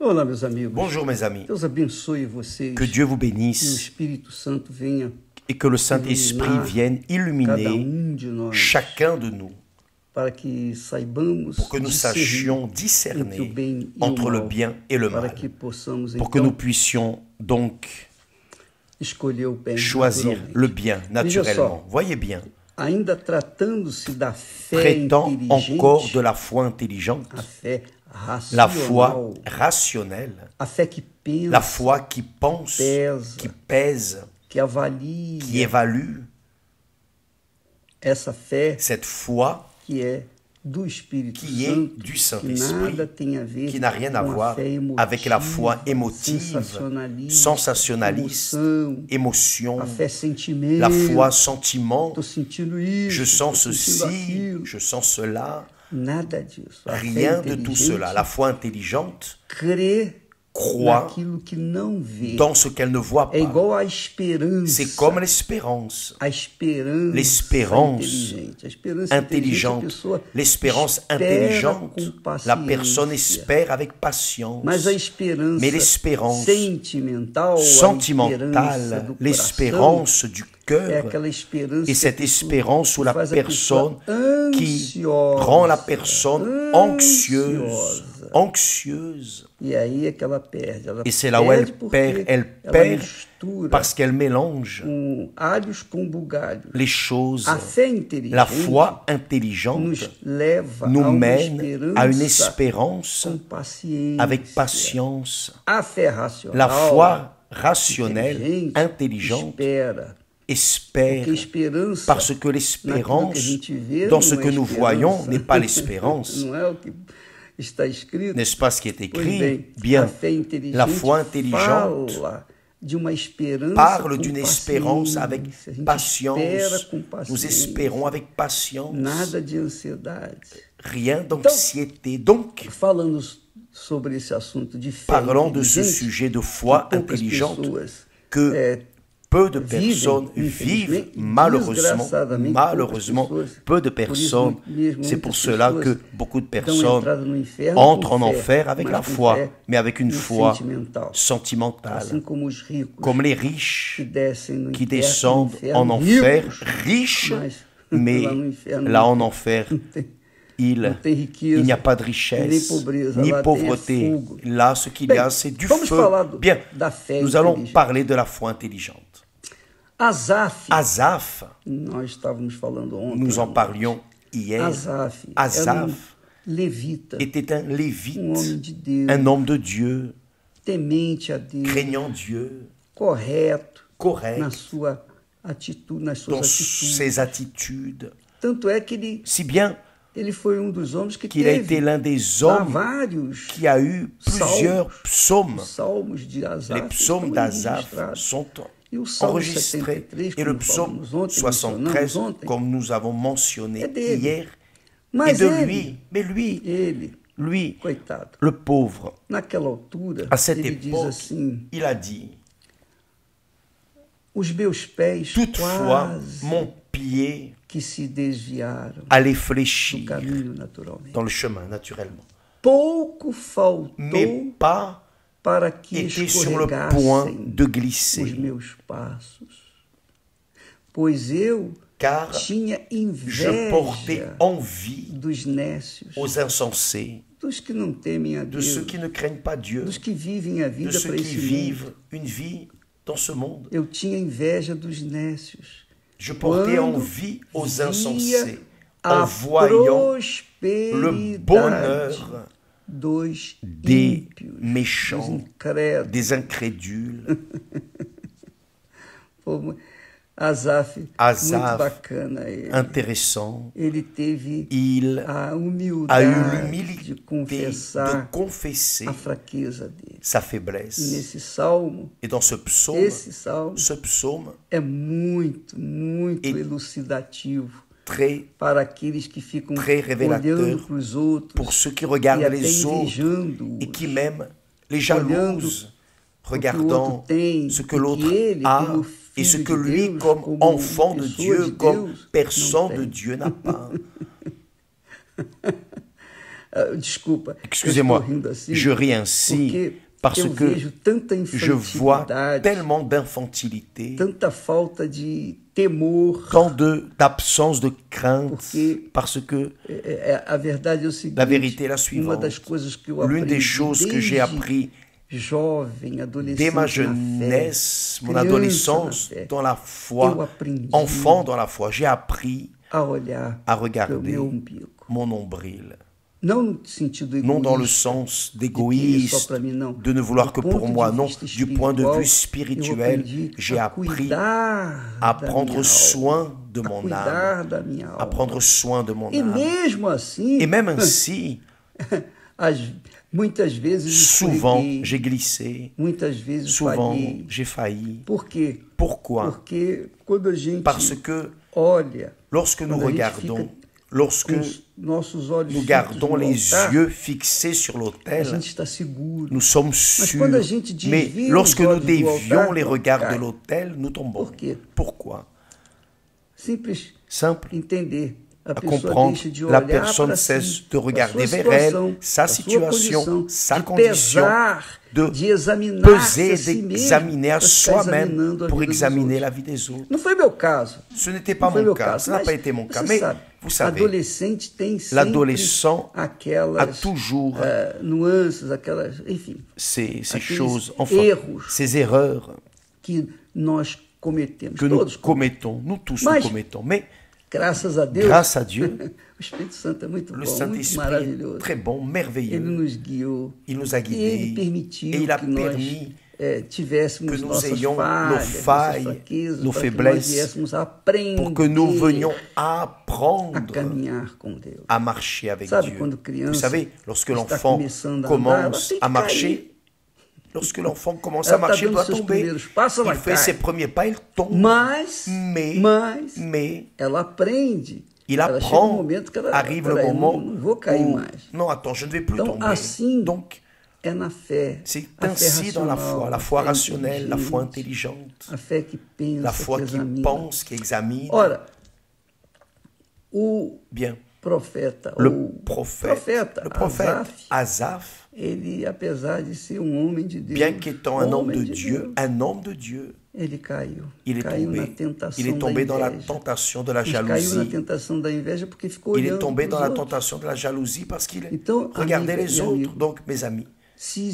Olá, meus amigos. Bonjour mes amis. Deus abençoe vocês. Que Dieu vous Que o bénisse Espírito Santo venha et que le Saint-Esprit vienne cada illuminer de nós chacun de nous para que saibamos pour que nous sachions entre o discerner bem e entre o le mal, bien et le para mal, que possamos pour que então nous puissions donc escolher o bem choisir naturalmente. le bien naturellement. Voyez bien, Ainda tratando-se da fé traitant encore inteligente, de la foi intelligente, a fé la racional, foi rationnelle, a fé que pensa, la foi qui pense, pesa, qui pèse, que avalia, qui évalue, essa fé cette foi que é do Espírito qui est Santo, du que Saint-Esprit, nada tem a ver qui n'a rien à com a voir fé emotiva, avec la foi émotive, sensationnaliste, emoção, émotion, a fé sentimento. la foi sentiment, Tô sentindo isso, je sens tô sentindo ceci, aquilo. je sens cela, Nada disso. A rien fé de tout inteligente cela. La foi intelligente crê croit naquilo que não vê. dans ce qu'elle ne voit É pas. igual à esperança. C'est comme l'espérance. A esperança L'espérance inteligente. A esperança intelligente, inteligente, a pessoa l'espérance espera intelligente, com paciência. la personne espère avec patience. Mas a esperança Mais l'espérance sentimental, a esperança sentimentale, do l'espérance du coração, é cœur, aquela esperança et cette que espérance où la faz a pessoa personne qui rend la personne anxieuse. E aí é que ela perde. Ela Et c'est là où elle porque perd, ela parce qu'elle mélange com alhos com bugalhos. les choses. A fé inteligente La foi intelligente nos leva nous a uma mène à une esperança espérance com paciência. avec patience. A fé racional, La foi rationnelle, inteligente, intelligente, espera. espère, Porque esperança, parce que naquilo que a l'espérance, gente vê, dans não ce é que nous esperança. voyons, n'est pas l'espérance. Não é o que está escrito. N'est-ce pas ce qui est Pois écrit? bem, Bien, a fé inteligente la foi intelligente fala de uma esperança parle com d'une espérance avec paciência. A gente patience. espera com Nous paciência. espérons avec patience. Nada de ansiedade. Rien d'anxiété. Donc, Falando sobre esse assunto de fé parlons de ce inteligente, sujet de foi que poucas intelligente pessoas, que peu de personnes vivent, malheureusement, peu de personnes. C'est pour cela que beaucoup de personnes entrent en enfer avec la foi, mais avec une foi sentimentale. Comme les riches qui descendent en enfer, riches, mais là en enfer, il n'y a pas de richesse, ni pauvreté. Là, ce qu'il y a, c'est du feu. Bien, nous allons parler de la foi intelligente. Asaph, nós estávamos falando ontem, nous en parlions hier. Asaph était un lévite, un homme de Dieu, temente a Deus, craignant Dieu, correto correct nas suas dans atitudes. ses attitudes. Tanto é que Si bien ele foi dos homens qu'il a été l'un des hommes vários qui a eu plusieurs psaumes. salmos de Asaph. Les psaumes d'Asaph sont enregistrés. Et le psaume 73, comme nous avons mentionné hier, est de lui. Mais lui, coitado, le pauvre, naquela altura, à cette ele diz époque, assim: il a dit, os meus pés toutefois, quase mon pied que se desviaram allait do fléchir caminho naturalmente. dans le chemin, naturellement. Pouco faltou Mes pas para que étaient sur le point escorregassem de os glisser, meus passos, pois eu car tinha je portais inveja envie dos nécios, aux insensés, dos que não temem a de Deus, ceux qui ne craignent pas Dieu, dos que vivem a de vida ceux para qui esse vivent mundo. une vie dans ce monde. Eu tinha inveja dos nécios. Je portais Quando envie aux via insensés a en voyant le prosperidade bonheur dos des ímpios, dos méchants, incrédulos. des incrédules. Pô, Asaph, muito bacana ele. Intéressant. Ele teve Il a a eu humildade de l'humilité de confessar confesser a fraqueza dele. sa E faiblesse. nesse salmo, Et dans ce esse salmo psaume é muito Et elucidativo très para aqueles que ficam très révélateur olhando para os outros pour ceux qui e regardent até les autres invejando et qui même les jalousent, regardant tem, ce que e l'autre ele, a como et ce filho que de lui, Deus, comme como enfant de pessoa Dieu, de comme Deus, personne não de tem. Dieu, n'a pas. Desculpa, excusez-moi, je ris ainsi parce que je vois tellement d'infantilité, tanta falta de temor, tant d'absence de crainte, parce que a verdade é o seguinte, la vérité est la suivante. L'une des choses que j'ai appris dès ma jeunesse, mon adolescence, dans la foi, enfant dans la foi, j'ai appris à regarder mon nombril. Non dans le sens d'égoïste, de ne vouloir que pour moi, non. Du point de vue spirituel, j'ai appris à prendre soin de mon âme, à prendre soin de mon âme. Et même ainsi, souvent j'ai glissé, souvent j'ai failli. Pourquoi? Parce que lorsque nous regardons, lorsque nous gardons les yeux fixés sur l'autel, nous sommes sûrs. Mais lorsque nous dévions les regards de l'autel, nous tombons. Pourquoi? Simple. À comprendre, la personne cesse de regarder vers elle, sa situation, sa condition, de peser, d'examiner à soi-même pour examiner la vie des autres. Ce n'était pas mon cas, ça n'a pas été mon cas, mais vous savez, l'adolescent a toujours ces choses, enfin, ces erreurs que nous commettons, nous tous nous commettons, mais grâce à Dieu, le Saint-Esprit est très bon, merveilleux. Il nous a guidés et il a permis que nous ayons nos failles, nos faiblesses, pour que nous venions apprendre à marcher avec Dieu. Vous savez, lorsque l'enfant commence à marcher, lorsque l'enfant commence à marcher, il doit tomber. Il fait ses premiers pas, il tombe. Mais il apprend. Arrive le moment où, non, attends, je ne vais plus tomber. Donc, c'est ainsi dans la foi rationnelle, la foi intelligente, la foi qui pense, qui examine. Bien. Le prophète Asaph, bien qu'étant un homme de Dieu, il est tombé dans la tentation de la jalousie. Il est tombé dans la tentation de la jalousie parce qu'il regardait les autres. Donc, mes amis, s'il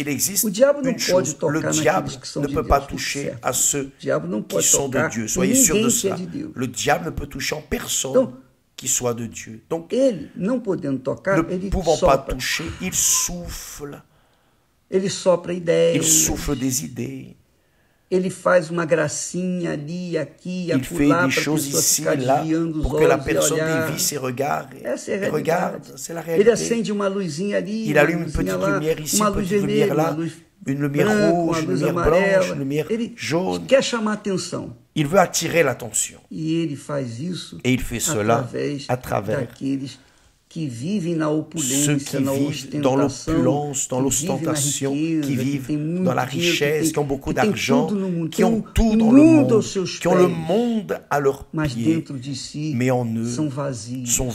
existe une chose, le diable ne peut pas toucher à ceux qui sont de Dieu. Soyez sûrs de cela. Le diable ne peut toucher en personne qui soit de Dieu. Donc, ne pouvant pas toucher, il souffle. Il souffle des idées. Il fait des choses ici et là pour que la personne dévie ses regards et regarde, c'est la réalité. Il allume une petite lumière ici, une petite lumière là, une lumière rouge, une lumière blanche, une lumière jaune. Il veut attirer l'attention. Et il fait cela à travers ceux qui vivent dans l'opulence, dans l'ostentation, qui vivent dans la richesse, qui ont beaucoup d'argent, qui ont tout dans le monde, qui ont le monde à leurs pieds, mais en eux sont vides, sont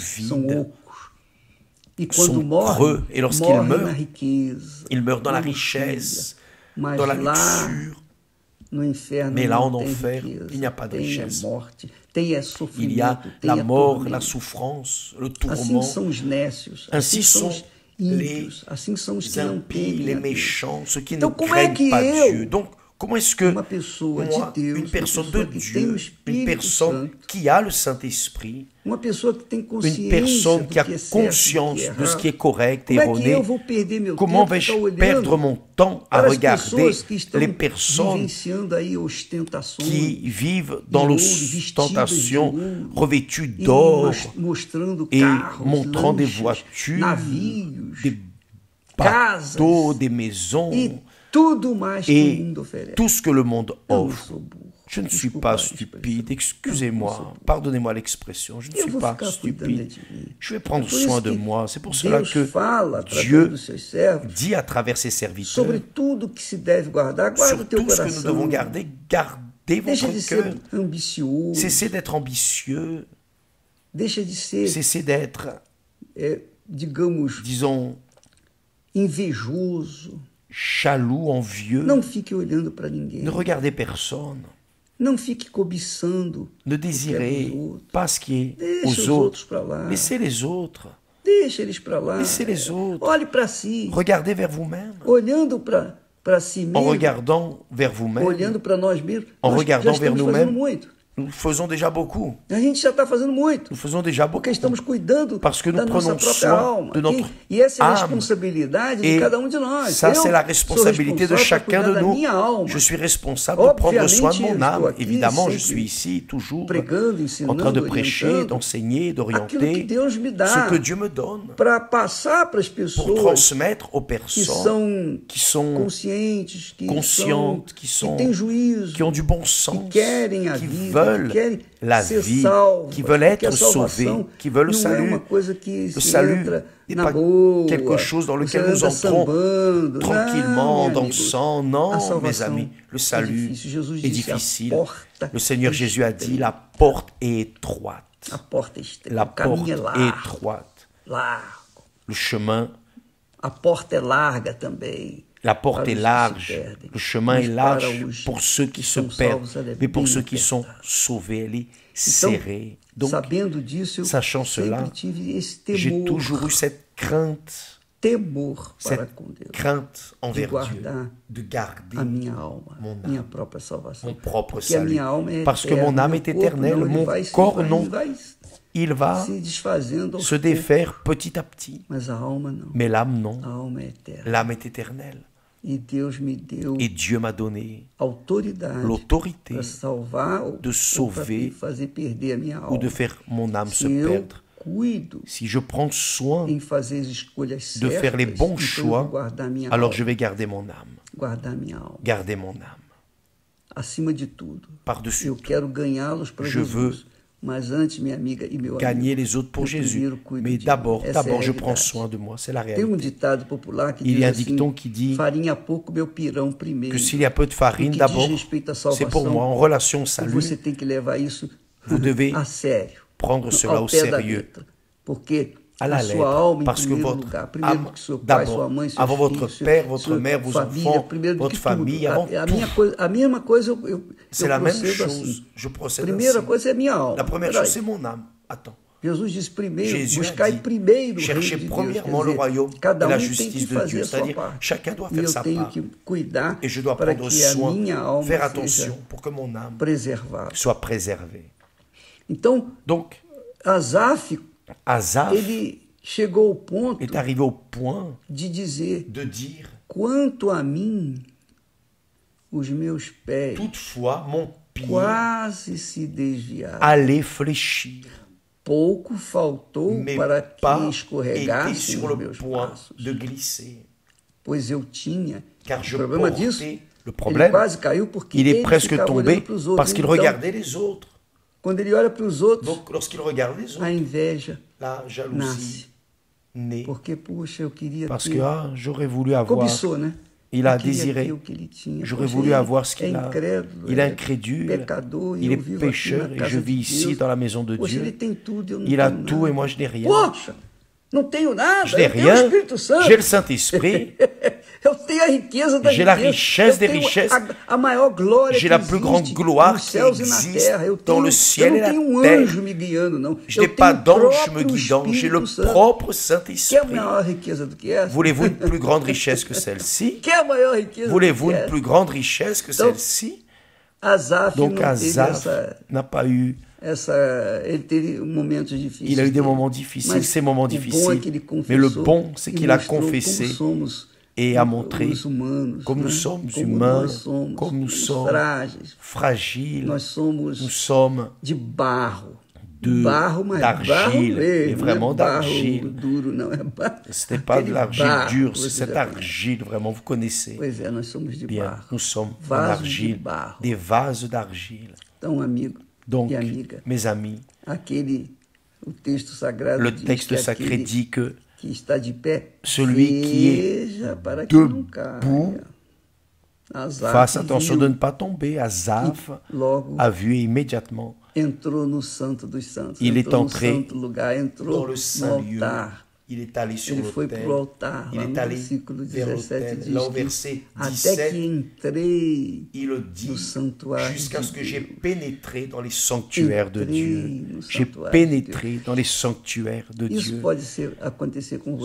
creux. Et lorsqu'ils meurent, ils meurent dans la richesse, dans la luxure. Mais là, en enfer, il n'y a pas de richesse. Il y a la mort, la souffrance, le tourment. Ainsi sont les impies, les méchants, ceux qui ne craignent pas Dieu. Donc, comment est-ce que moi, une personne de Dieu, une personne qui a le Saint-Esprit, une personne qui a conscience de ce qui est correct et erroné, comment vais-je perdre mon temps à regarder les personnes qui vivent dans l'ostentation, revêtues d'or et montrant des voitures, des bateaux, des maisons, et tout ce que le monde offre? Je ne suis pas stupide, excusez-moi, pardonnez-moi l'expression, je ne suis pas stupide, je vais prendre soin de moi. C'est pour cela que Dieu dit à travers ses serviteurs, sur tout ce que nous devons garder, gardez votre cœur, cessez d'être ambitieux, cessez d'être digamos, disons, invejoso. Jaloux, envieux. Não fique olhando para ninguém. Ne regardez personne. Não fique cobiçando. Ne désirez pas ce qui est Deixe aux autres. para lá. Laissez les autres. Deixe eles para lá. Laissez les autres. Olhe para si. Regardez vers vous-même. Olhando para si mesmo. En regardant vers vous-même. Olhando para nós mesmos. En nós regardant já vers estamos nous-mêmes. fazendo muito. Nous faisons déjà beaucoup. A gente já está fazendo muito. Nous faisons déjà beaucoup. Porque estamos cuidando Parce que nous da nossa prenons própria soin alma. de notre E essa é a âme. responsabilidade de Et cada um de nós. ça, c'est la sou responsabilité de responsável chacun por de cuidar da nous. minha alma. Je suis responsable de prendre soin de mon Obviamente, âme. estou aqui Évidemment, je sempre suis ici toujours pregando, en ensinando, train de prêcher, orientando d'enseigner, aquilo que d'orienter Deus me dá ce que Dieu me donne para passar para as pour pessoas transmettre aux que personnes qui sont conscientes, conscientes, que têm juízo, qui ont du bon sens, que querem a qui vida, veulent que querem la ser vie, salvas, qui veulent porque a être sauvés, salvação qui veulent le não é salut. uma coisa que Le se salut entra n'est na pas boa, quelque chose dans lequel você nous anda entrons sambando. tranquillement, Não, meu dansant. amigo. Non, A mes salvação amis, le é salut difícil. Jesus est disse, difficile. a porta Le Seigneur Jésus a dit, la porte est étroite. A porta é estreita, La o caminho porte é est largo, étroite. largo. Le chemin, A porta é larga também. la porte para est os que large. se perdem. Le chemin Mas est para large os pour ceux qui se são perdent. salvos, ela é Mais pour bem ceux qui sont apertada. sauvés, elle est Então, serrée. Donc, sabendo disso, eu sachant cela, sempre tive esse j'ai temor, toujours eu cette crainte temor para cette com Deus, crainte envers Dieu, guardar de garder a minha alma, mon âme, minha própria salvação. mon propre Porque a salut. minha alma é Parce que eterna, mon âme meu est corpo éternelle, não, ele mon vai corps se, non. vai Il va se desfazendo aos se défaire petit à petit. mas a alma não. Mais l'âme, non. A alma é eterna. L'âme est éternelle. E Deus me deu Et Dieu m'a donné autoridade l'autorité para salvar de sauver ou para fazer perder a minha alma. ou de faire mon âme se Se eu perdre. cuido Si je prends soin em fazer as escolhas de certas, faire les bons então eu choix, vou guardar minha alors alma, je vais garder mon âme. guardar minha alma. Garder mon âme. Acima de tudo, Par-dessus eu tout. quero ganhá-los para Je veux Jesus. Mas antes, minha amiga e meu Gagner amigo, les autres pour eu Jésus. primeiro cuido Mais de d'abord, mim. Essa é a je prends realidade. soin de moi. C'est la Tem um réalité. ditado popular que Il diz y a un assim, dicton qui dit farinha pouco, meu pirão primeiro. que s'il y a peu de farine, No que d'abord, diz respeito à c'est pour salvação, moi. En relation au salut, você tem que levar isso vous devez a sério, prendre cela ao au pé da sérieux. letra. Porque À la a sua lettre, alma, em parce que primeiro votre lugar, primeiro âme, que seu pai, d'abord, sua mãe, seus avant votre filhos, père, votre sua mère, vos família, enfants, primeiro do votre que famille, tudo. avant A mesma coisa eu C'est la même procedo chose. assim. Je procède Primeira ainsi. coisa é minha alma. La première Peraí. chose, c'est mon âme. Attends. Jesus disse primeiro, Jésus a buscai dit, primeiro o reino cherchez de Deus. premièrement Quer le dizer, royaume cada et la tem que justice de fazer Dieu. a sua C'est-à-dire, parte. chacun doit E faire eu sa tenho part. que cuidar Et je dois para prendre que a soin, minha alma faire seja attention pour que mon âme preservada. soit préservée. Então, Donc, Asaf, Asaph ele chegou ao ponto est arrivé au point de dizer, de dire, quanto a mim, os meus pés toutefois, mon pied quase se desviaram. allait fléchir, Pouco faltou mais para que pas était escorregassem sur os le meus point passos. de glisser. Pois eu tinha. Car O je problema disso, portais le ele problème, quase caiu porque il est ele presque ficava tombé olhando pros outros. parce qu'il Então, regardait les autres. quando ele olha para os outros, Donc, lorsqu'il regarde les a autres, inveja la jalousie nasce. naît. Porque, puxa, eu queria Parce ter. que j'aurais voulu avoir. Cobiçou, né? Il a Eu queria désiré. ter o que ele tinha. J'aurais Poxa, voulu ele avoir ce é qu'il a. incrédulo, Il est é incrédule. pecador, e Il eu est vivo aqui pécheur na et casa je de vis ici Deus. dans la maison de Poxa, ele Dieu. tem tudo, eu não Il a tenho tout nada. et moi je n'ai rien. Poxa, não tenho nada, Je n'ai eu tenho o rien. Espírito Santo. J'ai le Saint-Esprit. Eu tenho a riqueza da J'ai la riqueza. richesse des Eu tenho richesses. a maior glória J'ai que la plus grande existe gloire nos céus qui e na existe terra. Eu dans tenho, le ciel eu et la não tenho um terre. anjo me guiando, não. Je n'ai Eu pas tenho o d'ange me próprio guidant, j'ai le Espírito Santo. propre Quer Saint-Esprit. maior riqueza do que essa? Voulez-vous une plus grande richesse que celle-ci? Quer maior riqueza Voulez-vous do que une essa? plus grande richesse que Donc, celle-ci? Asaf Donc não teve Asaph n'a pas eu, ele teve momentos difíceis. il a eu des moments difficiles, Mas ces moments o bom é difficiles. que ele Mais le confessou bon, c'est e qu'il a mostrou confessé como somos et a montré os humanos, comme nous né? sommes Como humains, nós somos, comme nous sommes frágeis. fragiles. Nós somos Nous sommes de barro. de- Barro, mas d'argile, barro et mesmo, vraiment não é barro d'argile. duro, não é barro. Ce n'est pas de Aquele l'argile barro dure, que c'est você cette já conhece. argile, vraiment, vous connaissez Pois é, nós somos de bien. barro. Nous sommes en Vasos de argile, barro. des vases d'argile. Então, amigo Donc, e amiga, mes amis, o texto sagrado le diz texte que sacré aquele dit que que está de pé, celui qui est veja para que não debout, caia. Asaf fasse attention viu, de ne pas tomber. Asaph logo a vu et immédiatement entrou no santo dos santos, Il est entrou entré no santo lugar, entrou dans le no saint lieu. altar. Il est allé sur l'autel, il est allé vers l'autel, là au verset 17, il dit, jusqu'à ce que j'ai pénétré dans les sanctuaires de Dieu. J'ai pénétré dans les sanctuaires de Dieu.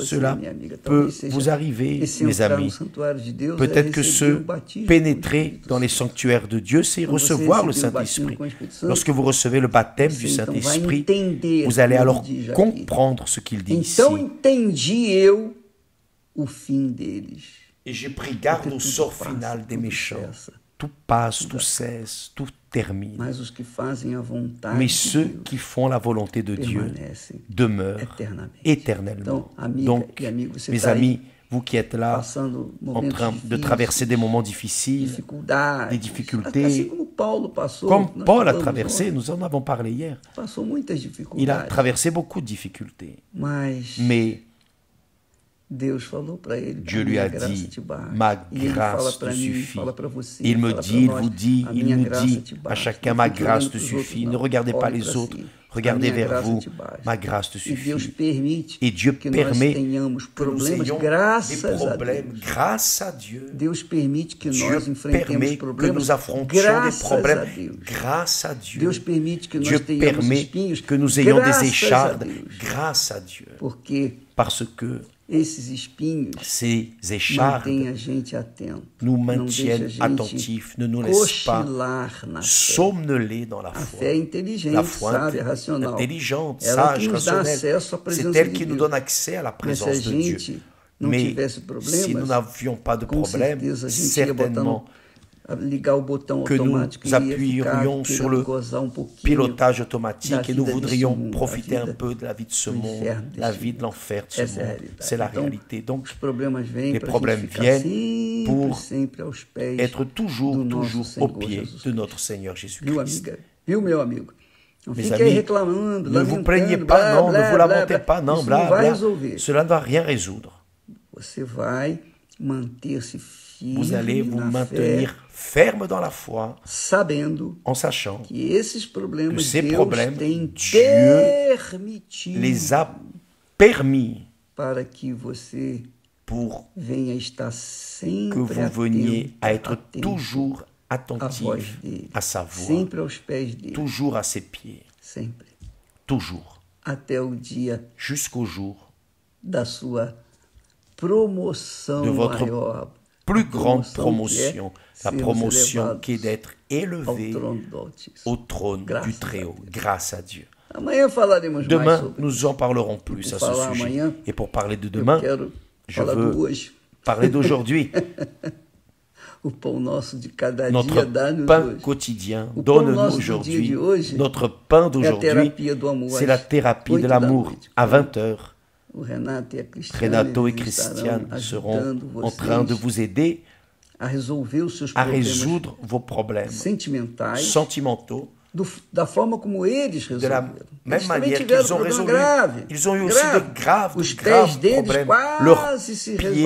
Cela peut vous arriver, mes amis. Peut-être que ce pénétrer dans les sanctuaires de Dieu, c'est recevoir le Saint-Esprit. Lorsque vous recevez le baptême du Saint-Esprit, vous allez alors comprendre ce qu'il dit ici. Et j'ai pris garde au sort final des méchants. Tout passe, tout cesse, tout termine. Mais ceux qui font la volonté de Dieu demeurent éternellement. Donc, mes amis, vous qui êtes là, en train de traverser des moments difficiles, des difficultés, comme Paul a traversé, nous en avons parlé hier. Il a traversé beaucoup de difficultés. Mais Dieu lui a dit, ma grâce te suffit. Il me dit, il nous dit à chacun, ma grâce te suffit. Ne regardez pas les autres. Regardez vers vous, ma grâce te suffit. Et Dieu permet que nous ayons des problèmes grâce à Dieu. Dieu permet que nous affrontions des problèmes grâce à Dieu. Dieu permet que nous ayons des échardes grâce à Dieu. Parce que ces échardes nous maintiennent attentifs, ne nous laissent pas somnoler dans la foi. La foi intelligente, sage, rationnelle, c'est elle qui nous donne accès à la présence de Dieu. Mais si nous n'avions pas de problème, certainement que nous appuierions sur le pilotage automatique et nous voudrions profiter un peu de la vie de ce monde, la vie de l'enfer de ce monde. C'est la réalité. Donc, les problèmes viennent pour être toujours au pied de notre Seigneur Jésus-Christ. Mes amis, ne vous plaignez pas, non, ne vous lamentez pas, non, bla. Cela ne va rien résoudre. Vous allez vous maintenir ferme dans la foi, en sachant que ces problèmes, Dieu les a permis pour que vous veniez à être toujours attentif à sa voix, toujours à ses pieds, toujours, jusqu'au jour de votre plus grande promotion, la promotion qui est d'être élevé au trône du Très-Haut, grâce à Dieu. Demain, nous en parlerons plus à ce sujet. Et pour parler de demain, je veux parler d'aujourd'hui. Notre pain quotidien, donne-nous aujourd'hui. Notre pain d'aujourd'hui, c'est la thérapie de l'amour à 20h. Renato et Christiane seront en train de vous aider à résoudre vos problèmes sentimentaux de la même manière qu'ils ont résolu. Ils ont eu aussi de graves problèmes. Leurs pieds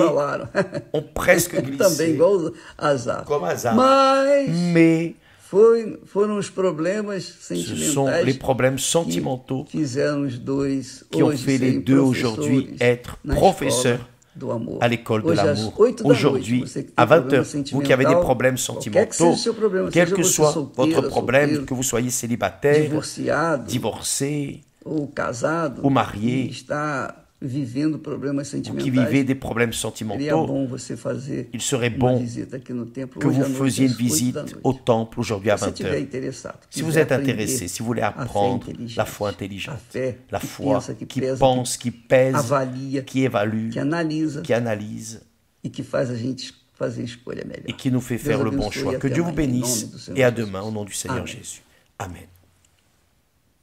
ont presque glissé comme Asaph. Mais ce sont les problèmes sentimentaux qui ont fait les deux aujourd'hui être professeurs à l'école de l'amour. Aujourd'hui, à 20h, vous qui avez des problèmes sentimentaux, quel que soit votre problème, que vous soyez célibataire, divorcé ou marié, ou qui vivez des problèmes sentimentaux, il serait bon que vous faisiez une visite au temple aujourd'hui à 20h. Si vous êtes intéressé, si vous voulez apprendre la foi intelligente, la foi qui pense, qui pèse, qui évalue, qui analyse et qui nous fait faire le bon choix. Que Dieu vous bénisse et à demain au nom du Seigneur Jésus. Amen.